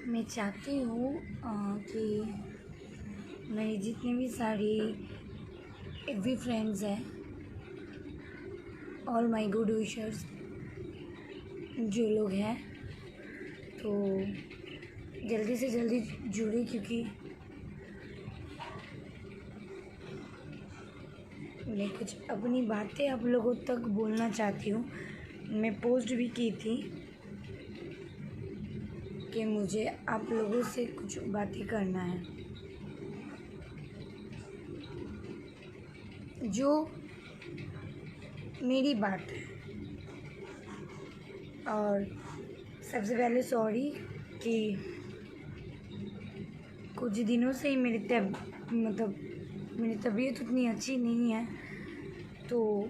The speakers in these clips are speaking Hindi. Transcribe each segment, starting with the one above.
मैं चाहती हूँ कि मेरी जितनी भी सारी एफबी फ्रेंड्स हैं, ऑल माय गुड विशर्स जो लोग हैं, तो जल्दी से जल्दी जुड़े, क्योंकि मैं कुछ अपनी बातें आप लोगों तक बोलना चाहती हूँ। मैं पोस्ट भी की थी कि मुझे आप लोगों से कुछ बातें करना है। जो मेरी बात है, और सबसे पहले सॉरी कि कुछ दिनों से ही मेरी तबीयत उतनी अच्छी नहीं है, तो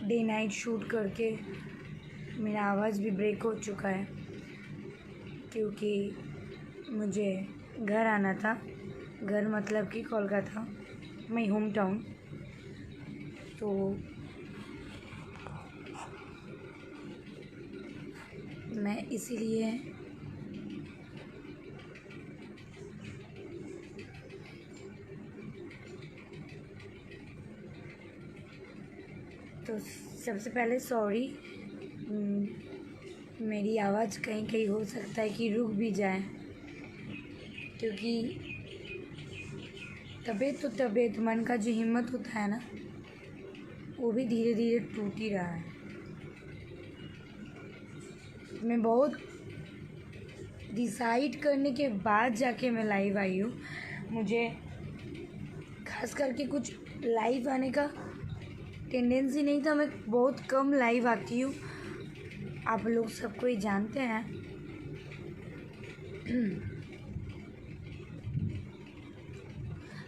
डे नाइट शूट करके मेरा आवाज़ भी ब्रेक हो चुका है, क्योंकि मुझे घर आना था। घर मतलब कि कोलकाता, माई होम टाउन। तो मैं इसीलिए तो सबसे पहले सॉरी, मेरी आवाज़ कहीं कहीं हो सकता है कि रुक भी जाए, क्योंकि तबीयत मन का जो हिम्मत होता है ना, वो भी धीरे धीरे टूट ही रहा है। मैं बहुत डिसाइड करने के बाद जाके मैं लाइव आई हूँ। मुझे खास करके कुछ लाइव आने का टेंडेंसी नहीं था। मैं बहुत कम लाइव आती हूँ, आप लोग सबको ही जानते हैं।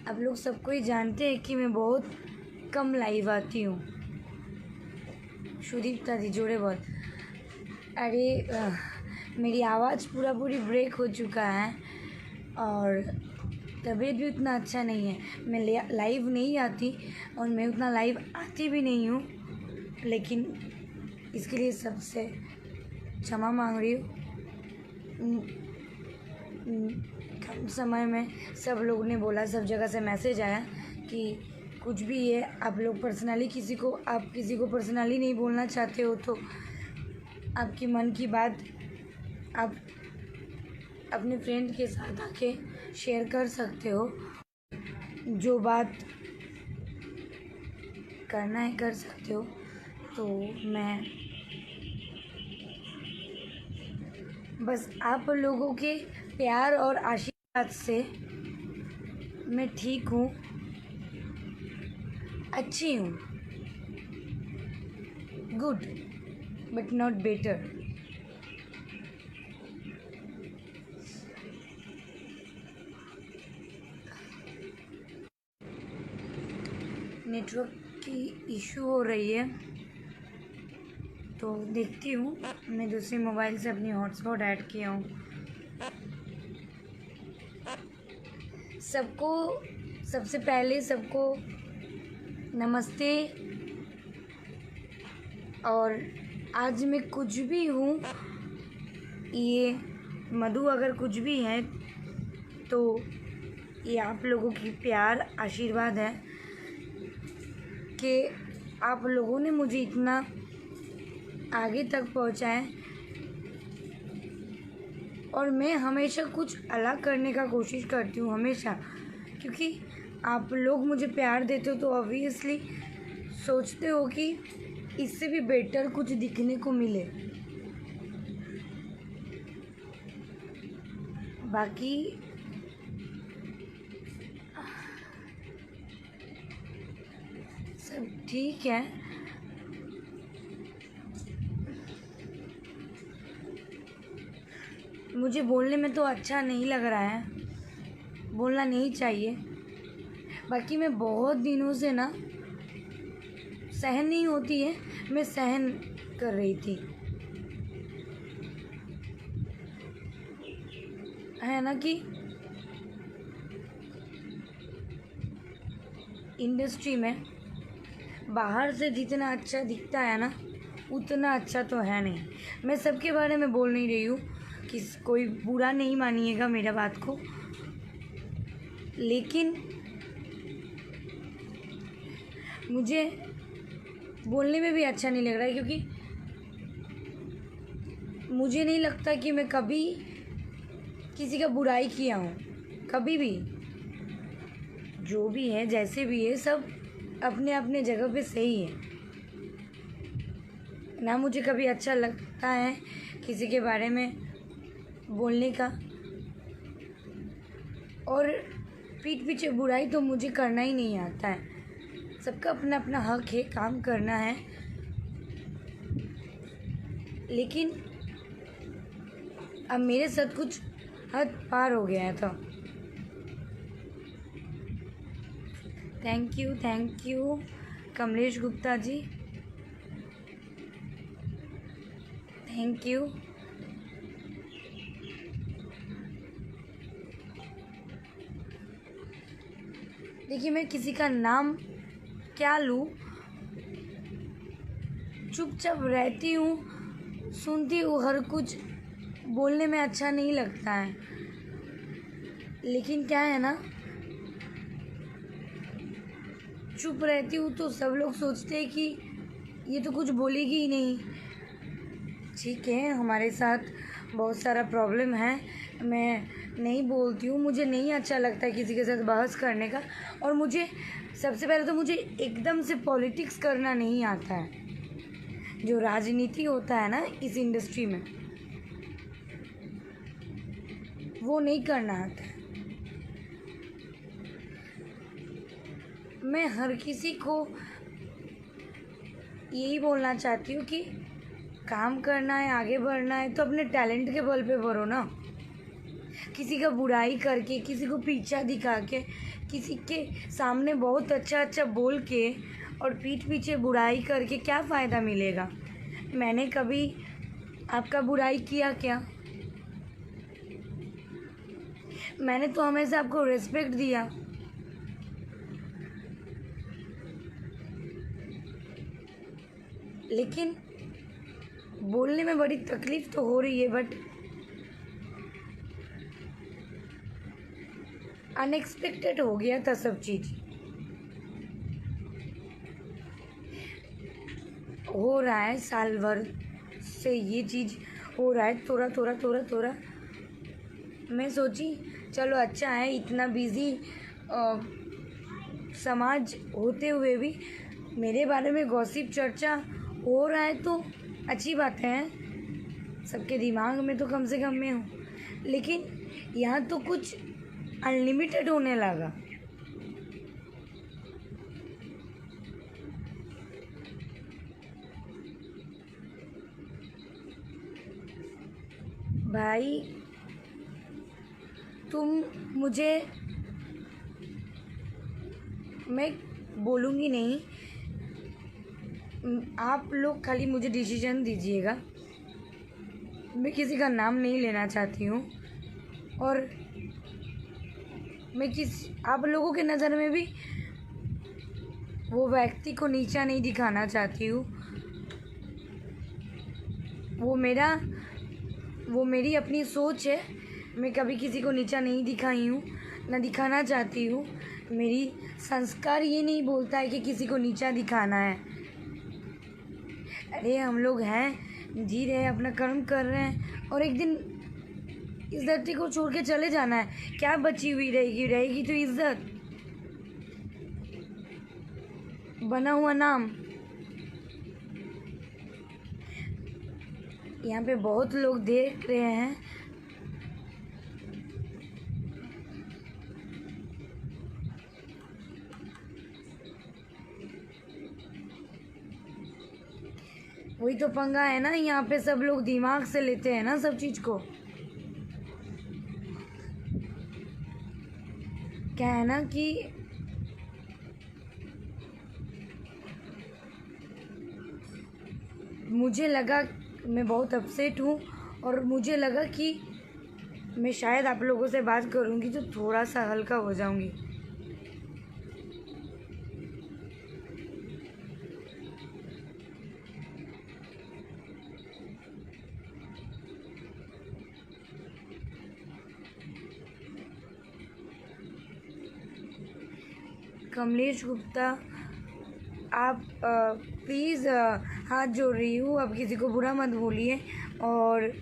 आप लोग सबको ही जानते हैं कि मैं बहुत कम लाइव आती हूँ। सुदीप्ता दी जोड़े बोल। अरे मेरी आवाज़ पूरी ब्रेक हो चुका है, और तबीयत भी उतना अच्छा नहीं है। मैं लाइव नहीं आती, और मैं उतना लाइव आती भी नहीं हूँ, लेकिन इसके लिए सबसे क्षमा मांग रही हूँ। कम समय में सब लोगों ने बोला, सब जगह से मैसेज आया कि कुछ भी है, आप लोग पर्सनली आप किसी को पर्सनली नहीं बोलना चाहते हो, तो आपकी मन की बात आप अपने फ्रेंड के साथ आके शेयर कर सकते हो। जो बात करना है कर सकते हो। तो मैं बस आप लोगों के प्यार और आशीर्वाद से मैं ठीक हूँ, अच्छी हूँ, good but not better. Network की इशू हो रही है, तो देखती हूँ। मैं दूसरे मोबाइल से अपनी हॉटस्पॉट ऐड किया हूँ। सबसे पहले सबको नमस्ते। और आज मैं कुछ भी हूँ, ये मधु अगर कुछ भी है, तो ये आप लोगों की प्यार आशीर्वाद है कि आप लोगों ने मुझे इतना आगे तक पहुँचाए। और मैं हमेशा कुछ अलग करने का कोशिश करती हूँ, हमेशा, क्योंकि आप लोग मुझे प्यार देते हो, तो ऑब्वियसली सोचते हो कि इससे भी बेटर कुछ दिखने को मिले। बाकी सब ठीक है। मुझे बोलने में तो अच्छा नहीं लग रहा है, बोलना नहीं चाहिए। बाकी मैं बहुत दिनों से ना सहन नहीं होती है, मैं सहन कर रही थी, है ना, कि इंडस्ट्री में बाहर से जितना अच्छा दिखता है ना, उतना अच्छा तो है नहीं। मैं सबके बारे में बोल नहीं रही हूँ, कोई बुरा नहीं मानिएगा मेरा बात को, लेकिन मुझे बोलने में भी अच्छा नहीं लग रहा है, क्योंकि मुझे नहीं लगता कि मैं कभी किसी का बुराई किया हूँ, कभी भी। जो भी है, जैसे भी है, सब अपने अपने जगह पे सही है ना। मुझे कभी अच्छा लगता है किसी के बारे में बोलने का, और पीठ पीछे बुराई तो मुझे करना ही नहीं आता है। सबका अपना अपना हक है, काम करना है, लेकिन अब मेरे साथ कुछ हद पार हो गया था। Thank you Kamlesh Gupta ji, thank you. देखिए, मैं किसी का नाम क्या लूँ, चुपचाप रहती हूँ, सुनती हूँ हर कुछ, बोलने में अच्छा नहीं लगता है। लेकिन क्या है ना, चुप रहती हूँ तो सब लोग सोचते हैं कि ये तो कुछ बोलेगी ही नहीं। ठीक है, हमारे साथ बहुत सारा प्रॉब्लम है, मैं नहीं बोलती हूँ, मुझे नहीं अच्छा लगता है किसी के साथ बहस करने का। और मुझे सबसे पहले तो मुझे एकदम से पॉलिटिक्स करना नहीं आता है। जो राजनीति होता है ना इस इंडस्ट्री में, वो नहीं करना आता है। मैं हर किसी को यही बोलना चाहती हूँ कि काम करना है, आगे बढ़ना है तो अपने टैलेंट के बल पे बढ़ो ना। किसी का बुराई करके, किसी को पीछा दिखा के, किसी के सामने बहुत अच्छा अच्छा बोल के और पीठ पीछे बुराई करके क्या फ़ायदा मिलेगा। मैंने कभी आपका बुराई किया क्या? मैंने तो हमेशा आपको रिस्पेक्ट दिया। लेकिन बोलने में बड़ी तकलीफ तो हो रही है, बट अनएक्सपेक्टेड हो गया था सब चीज़। हो रहा है साल भर से ये चीज़ हो रहा है, थोड़ा थोड़ा थोड़ा थोड़ा। मैं सोची चलो अच्छा है, इतना बिज़ी समाज होते हुए भी मेरे बारे में गॉसिप चर्चा हो रहा है तो अच्छी बात है। सबके दिमाग में तो कम से कम मैं हूँ, लेकिन यहाँ तो कुछ अनलिमिटेड होने लगा। भाई तुम मुझे, मैं बोलूँगी नहीं, आप लोग खाली मुझे डिसीजन दीजिएगा। मैं किसी का नाम नहीं लेना चाहती हूँ, और मैं आप लोगों के नज़र में भी वो व्यक्ति को नीचा नहीं दिखाना चाहती हूँ। वो मेरी अपनी सोच है। मैं कभी किसी को नीचा नहीं दिखाई हूँ, ना दिखाना चाहती हूँ। मेरी संस्कार ये नहीं बोलता है कि किसी को नीचा दिखाना है। अरे हम लोग हैं, जी रहे हैं, अपना कर्म कर रहे हैं, और एक दिन इस धरती को छोड़ के चले जाना है। क्या बची हुई रहेगी तो इज्जत, बना हुआ नाम। यहाँ पे बहुत लोग देख रहे हैं, वही तो पंगा है ना। यहाँ पे सब लोग दिमाग से लेते हैं ना सब चीज़ को। क्या है ना कि मुझे लगा, मैं बहुत अपसेट हूँ, और मुझे लगा कि मैं शायद आप लोगों से बात करूँगी तो थोड़ा सा हल्का हो जाऊँगी। कमलेश गुप्ता, आप प्लीज़ हाथ जोड़ रही हूँ, आप किसी को बुरा मत बोलिए। और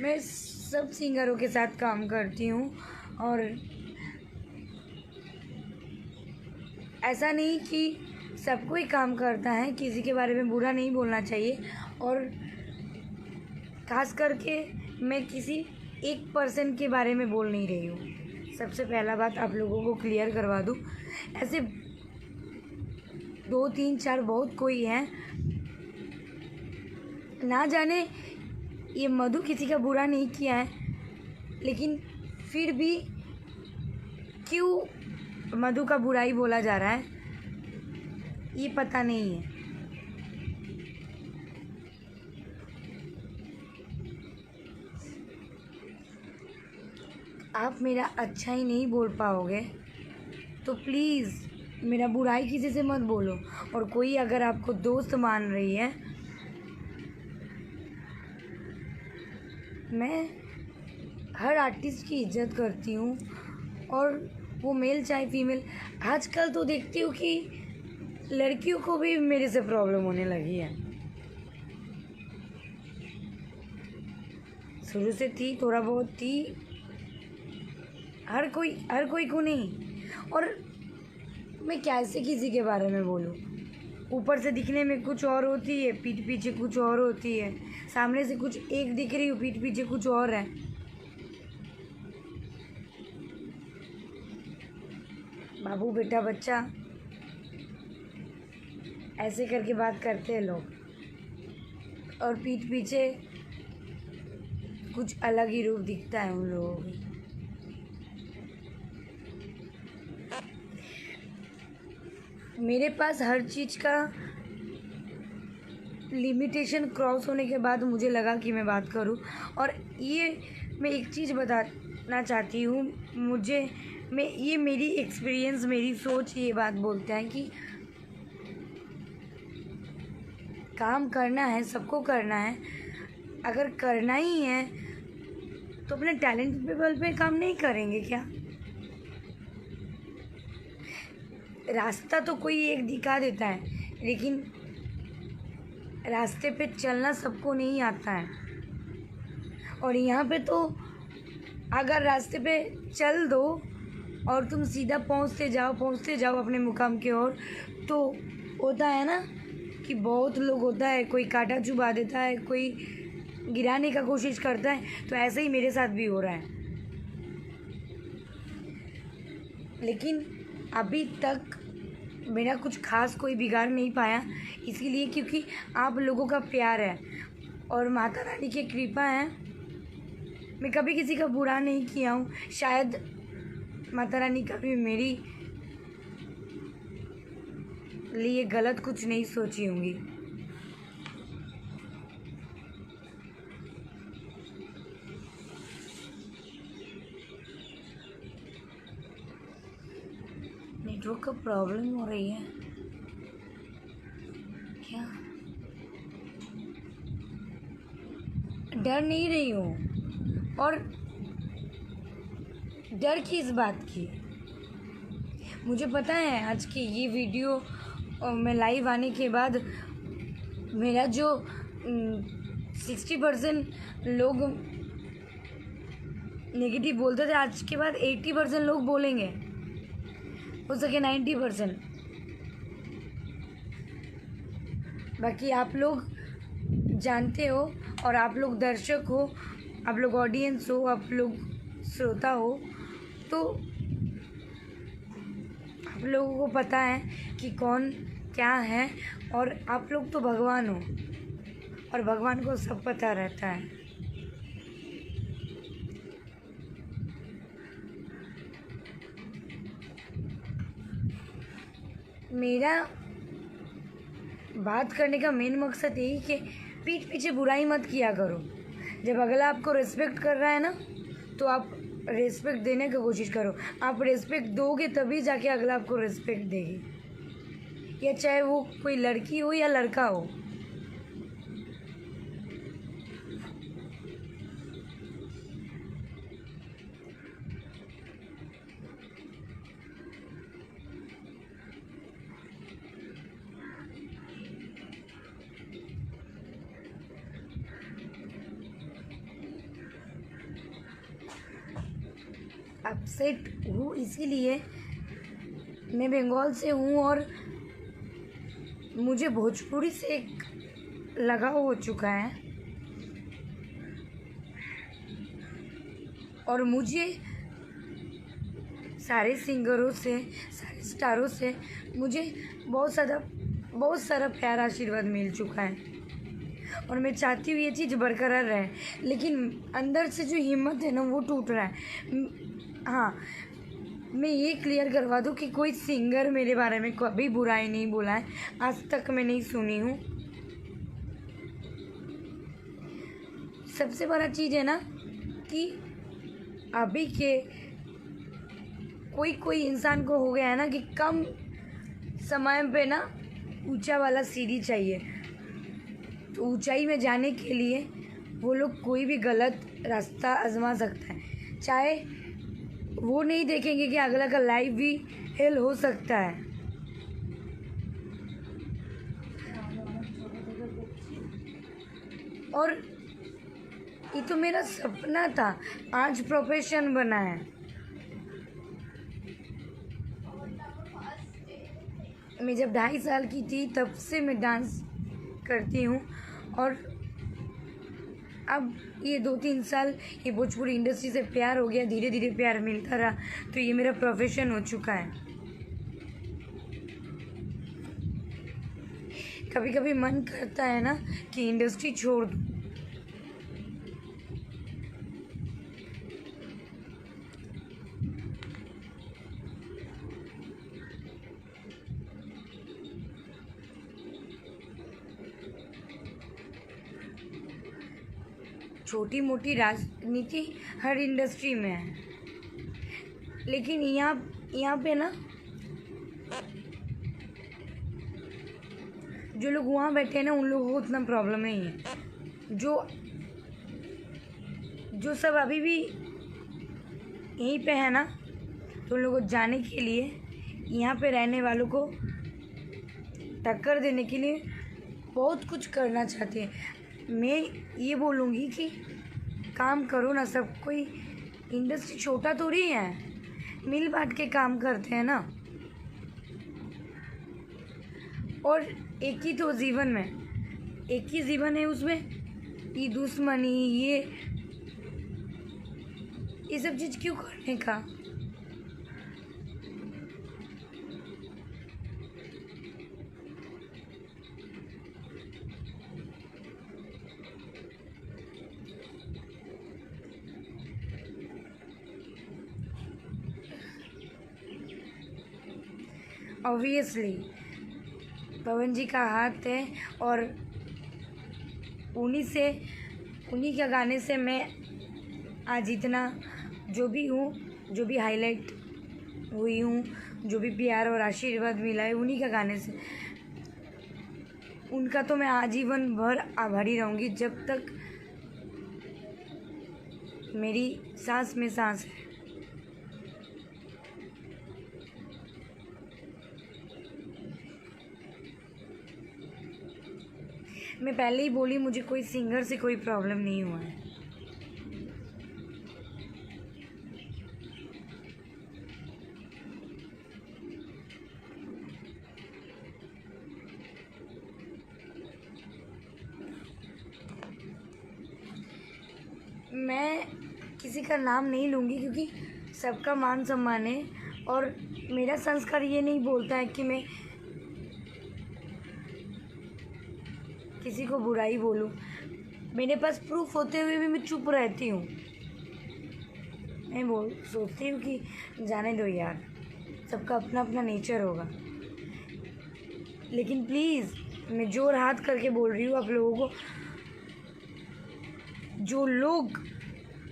मैं सब सिंगरों के साथ काम करती हूँ, और ऐसा नहीं कि सब कोई काम करता है, किसी के बारे में बुरा नहीं बोलना चाहिए। और खास करके मैं किसी एक पर्सन के बारे में बोल नहीं रही हूँ। सबसे पहला बात आप लोगों को क्लियर करवा दूँ, ऐसे 2 3 4 बहुत कोई हैं, ना जाने ये मधु किसी का बुरा नहीं किया है, लेकिन फिर भी क्यों मधु का बुराई बोला जा रहा है ये पता नहीं है। आप मेरा अच्छा ही नहीं बोल पाओगे तो प्लीज़ मेरा बुराई किसी से मत बोलो। और कोई अगर आपको दोस्त मान रही है, मैं हर आर्टिस्ट की इज्जत करती हूँ, और वो मेल चाहे फीमेल। आजकल तो देखती हूँ कि लड़कियों को भी मेरे से प्रॉब्लम होने लगी है। शुरू से थी, थोड़ा बहुत थी, हर कोई को नहीं। और मैं कैसे किसी के बारे में बोलूँ? ऊपर से दिखने में कुछ और होती है, पीठ पीछे कुछ और होती है। सामने से कुछ एक दिख रही हूँ, पीठ पीछे कुछ और है। बाबू बेटा बच्चा ऐसे करके बात करते हैं लोग, और पीठ पीछे कुछ अलग ही रूप दिखता है उन लोगों को। मेरे पास हर चीज़ का लिमिटेशन क्रॉस होने के बाद मुझे लगा कि मैं बात करूं। और ये मैं एक चीज़ बताना चाहती हूँ, ये मेरी एक्सपीरियंस, मेरी सोच ये बात बोलता है कि काम करना है, सबको करना है। अगर करना ही है तो अपने टैलेंट लेवल पे काम नहीं करेंगे क्या? रास्ता तो कोई एक दिखा देता है, लेकिन रास्ते पे चलना सबको नहीं आता है। और यहाँ पे तो अगर रास्ते पे चल दो और तुम सीधा पहुँचते जाओ अपने मुकाम की ओर, तो होता है ना कि बहुत लोग होता है, कोई कांटा चुभा देता है, कोई गिराने का कोशिश करता है। तो ऐसे ही मेरे साथ भी हो रहा है। लेकिन अभी तक मेरा कुछ खास कोई बिगाड़ नहीं पाया, इसीलिए क्योंकि आप लोगों का प्यार है और माता रानी की कृपा है। मैं कभी किसी का बुरा नहीं किया हूँ, शायद माता रानी कभी मेरी लिए गलत कुछ नहीं सोची होंगी। नेटवर्क का प्रॉब्लम हो रही है क्या? डर नहीं रही हूँ, और डर किस बात की? मुझे पता है आज की ये वीडियो में लाइव आने के बाद मेरा जो 60% लोग नेगेटिव बोलते थे, आज के बाद 80% लोग बोलेंगे, हो सके 90%। बाकी आप लोग जानते हो, और आप लोग दर्शक हो, आप लोग ऑडियंस हो, आप लोग श्रोता हो, तो आप लोगों को पता है कि कौन क्या है। और आप लोग तो भगवान हो, और भगवान को सब पता रहता है। मेरा बात करने का मेन मकसद यही कि पीठ पीछे बुराई मत किया करो। जब अगला आपको रिस्पेक्ट कर रहा है ना, तो आप रिस्पेक्ट देने की कोशिश करो। आप रिस्पेक्ट दोगे तभी जाके अगला आपको रिस्पेक्ट देगी, या चाहे वो कोई लड़की हो या लड़का हो। अपसेट हूँ, इसीलिए मैं बंगाल से हूँ और मुझे भोजपुरी से एक लगाव हो चुका है और मुझे सारे सिंगरों से, सारे स्टारों से मुझे बहुत सारा प्यार आशीर्वाद मिल चुका है और मैं चाहती हूँ ये चीज़ बरकरार रहे, लेकिन अंदर से जो हिम्मत है ना वो टूट रहा है। हाँ, मैं ये क्लियर करवा दूँ कि कोई सिंगर मेरे बारे में कभी बुराई नहीं बोला है, आज तक मैं नहीं सुनी हूँ। सबसे बड़ा चीज़ है ना कि अभी के कोई इंसान को हो गया है ना कि कम समय पे ना ऊंचा वाला सीढ़ी चाहिए, तो ऊंचाई में जाने के लिए वो लोग कोई भी गलत रास्ता आजमा सकता है, चाहे वो नहीं देखेंगे कि अगला का लाइफ भी हेल हो सकता है। और ये तो मेरा सपना था, आज प्रोफेशन बना है। मैं जब 2.5 साल की थी तब से मैं डांस करती हूँ और अब ये 2-3 साल ये भोजपुरी इंडस्ट्री से प्यार हो गया, धीरे धीरे प्यार मिलता रहा, तो ये मेरा प्रोफेशन हो चुका है। कभी कभी मन करता है ना कि इंडस्ट्री छोड़ दूँ, छोटी मोटी राजनीति हर इंडस्ट्री में है, लेकिन यहाँ पे ना जो लोग वहाँ बैठे हैं ना उन लोगों को उतना प्रॉब्लम नहीं है। जो सब अभी भी यहीं पे है ना, तो उन लोगों को जाने के लिए, यहाँ पे रहने वालों को टक्कर देने के लिए बहुत कुछ करना चाहते हैं। मैं ये बोलूँगी कि काम करो ना, सब कोई इंडस्ट्री छोटा थोड़ी है, मिल बांट के काम करते हैं ना। और एक ही तो जीवन में, एक ही जीवन है, उसमें ये दुश्मनी ये सब चीज़ क्यों करने का। ऑब्वियसली पवन जी का हाथ है और उन्हीं के गाने से मैं आज इतना जो भी हूँ, जो भी हाईलाइट हुई हूँ, जो भी प्यार और आशीर्वाद मिला है उन्हीं का गाने से। उनका तो मैं आजीवन भर आभारी रहूँगी जब तक मेरी सांस में सांस है। मैं पहले ही बोली, मुझे कोई सिंगर से कोई प्रॉब्लम नहीं हुआ है। मैं किसी का नाम नहीं लूँगी क्योंकि सबका मान सम्मान है और मेरा संस्कार ये नहीं बोलता है कि मैं किसी को बुराई बोलूं। मेरे पास प्रूफ होते हुए भी मैं चुप रहती हूँ। मैं सोचती हूँ कि जाने दो यार, सबका अपना अपना नेचर होगा। लेकिन प्लीज़ मैं जोर हाथ करके बोल रही हूँ आप लोगों को, जो लोग,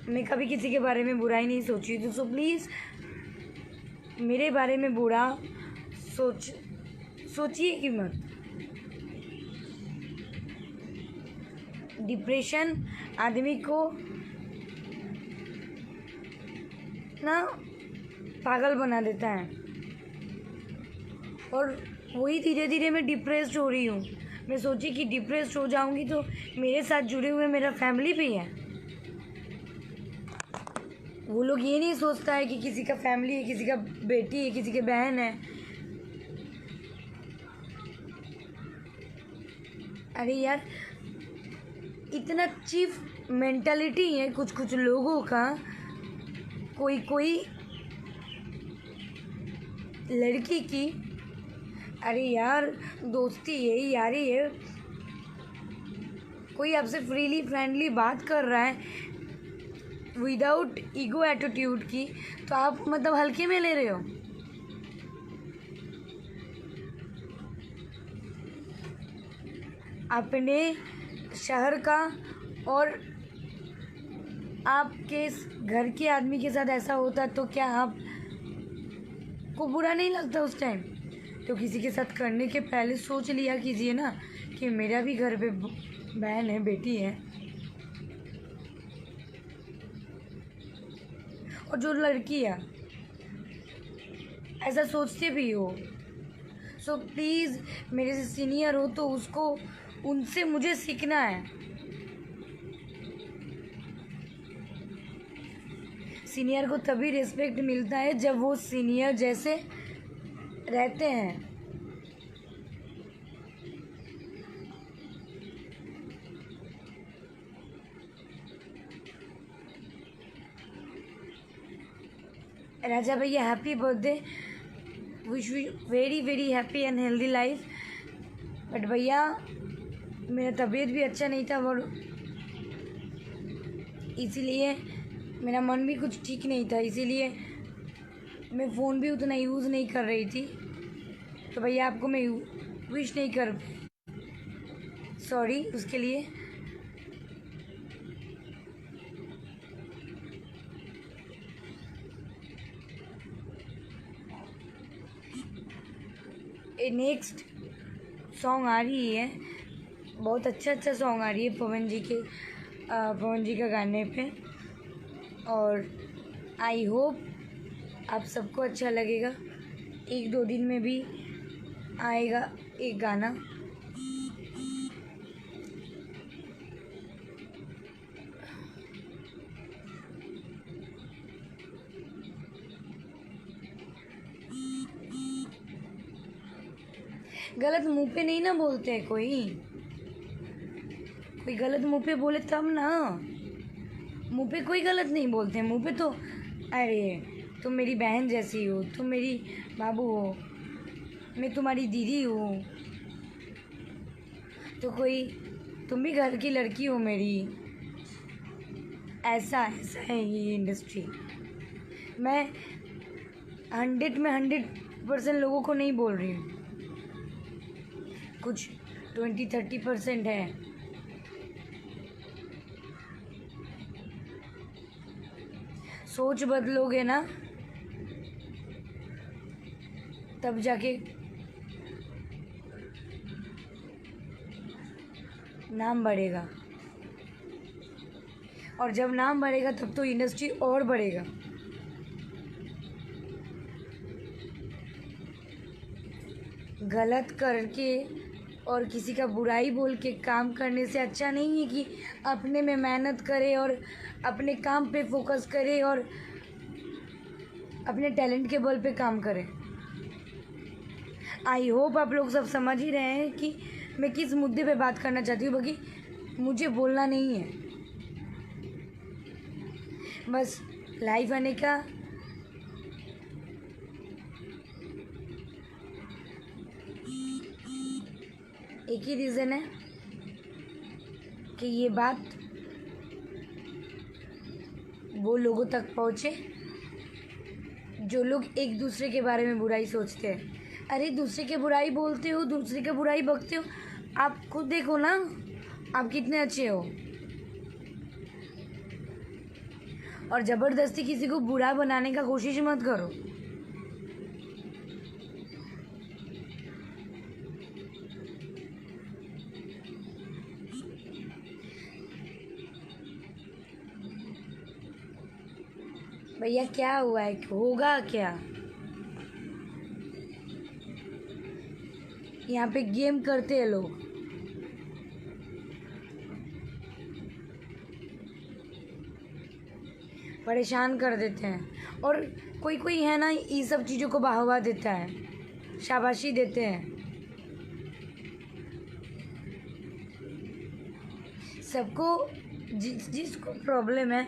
मैं कभी किसी के बारे में बुराई नहीं सोची, तो सो प्लीज़ मेरे बारे में बुरा सोचिए कि मत। डिप्रेशन आदमी को ना पागल बना देता है और वही धीरे धीरे मैं डिप्रेस्ड हो रही हूँ। मैं सोची कि डिप्रेस्ड हो जाऊँगी तो मेरे साथ जुड़े हुए मेरा फैमिली भी है। वो लोग ये नहीं सोचता है कि किसी का फैमिली है, किसी का बेटी है, किसी के बहन है। अरे यार, इतना चीफ मेंटालिटी है कुछ कुछ लोगों का। कोई कोई लड़की की, अरे यार दोस्ती है, यारी है, कोई आपसे फ्रीली फ्रेंडली बात कर रहा है विदाउट ईगो एटीट्यूड की, तो आप मतलब हल्के में ले रहे हो। अपने शहर का और आपके घर के आदमी के साथ ऐसा होता तो क्या आप को बुरा नहीं लगता उस टाइम? तो किसी के साथ करने के पहले सोच लिया कीजिए ना कि मेरा भी घर पे बहन है, बेटी है। और जो लड़कियाँ ऐसा सोचते भी हो, सो प्लीज़ मेरे से सीनियर हो तो उसको, उनसे मुझे सीखना है। सीनियर को तभी रिस्पेक्ट मिलता है जब वो सीनियर जैसे रहते हैं। राजा भैया happy birthday, wish you very very happy and healthy life. But भैया मेरा तबीयत भी अच्छा नहीं था और इसीलिए मेरा मन भी कुछ ठीक नहीं था, इसीलिए मैं फ़ोन भी उतना यूज़ नहीं कर रही थी। तो भैया आपको मैं विश नहीं कर, सॉरी उसके लिए। नेक्स्ट सॉन्ग आ रही है, बहुत अच्छा सॉन्ग आ रही है पवन जी का गाने पे, और आई होप आप सबको अच्छा लगेगा। 1-2 दिन में भी आएगा एक गाना। गलत मुंह पे नहीं ना बोलते हैं, कोई गलत मुंह पे बोले तब ना। मुंह पे कोई गलत नहीं बोलते हैं, मुंह पे तो अरे तुम मेरी बहन जैसी हो, तुम मेरी बाबू हो, मैं तुम्हारी दीदी हूँ, तो कोई तुम भी घर की लड़की हो मेरी। ऐसा है ये इंडस्ट्री। मैं 100 में 100% लोगों को नहीं बोल रही हूँ, कुछ 20-30% है। सोच बदलोगे ना तब जाके नाम बढ़ेगा, और जब नाम बढ़ेगा तब तो इंडस्ट्री और बढ़ेगा। गलत करके और किसी का बुराई बोल के काम करने से अच्छा नहीं है कि अपने में मेहनत करे और अपने काम पे फोकस करे और अपने टैलेंट के बल पे काम करे। आई होप आप लोग सब समझ ही रहे हैं कि मैं किस मुद्दे पे बात करना चाहती हूँ, बाकी मुझे बोलना नहीं है, बस लाइव आने का एक ही रीज़न है कि ये बात वो लोगों तक पहुँचे जो लोग एक दूसरे के बारे में बुराई सोचते हैं। अरे दूसरे के बुराई बोलते हो, दूसरे के बुराई बकते हो, आप खुद देखो ना आप कितने अच्छे हो। और ज़बरदस्ती किसी को बुरा बनाने का कोशिश मत करो। भैया क्या हुआ है, होगा क्या? यहाँ पे गेम करते हैं लोग। परेशान कर देते हैं। और कोई कोई है ना, ये सब चीज़ों को बढ़ावा देता है, शाबाशी देते हैं। सबको जिसको प्रॉब्लम है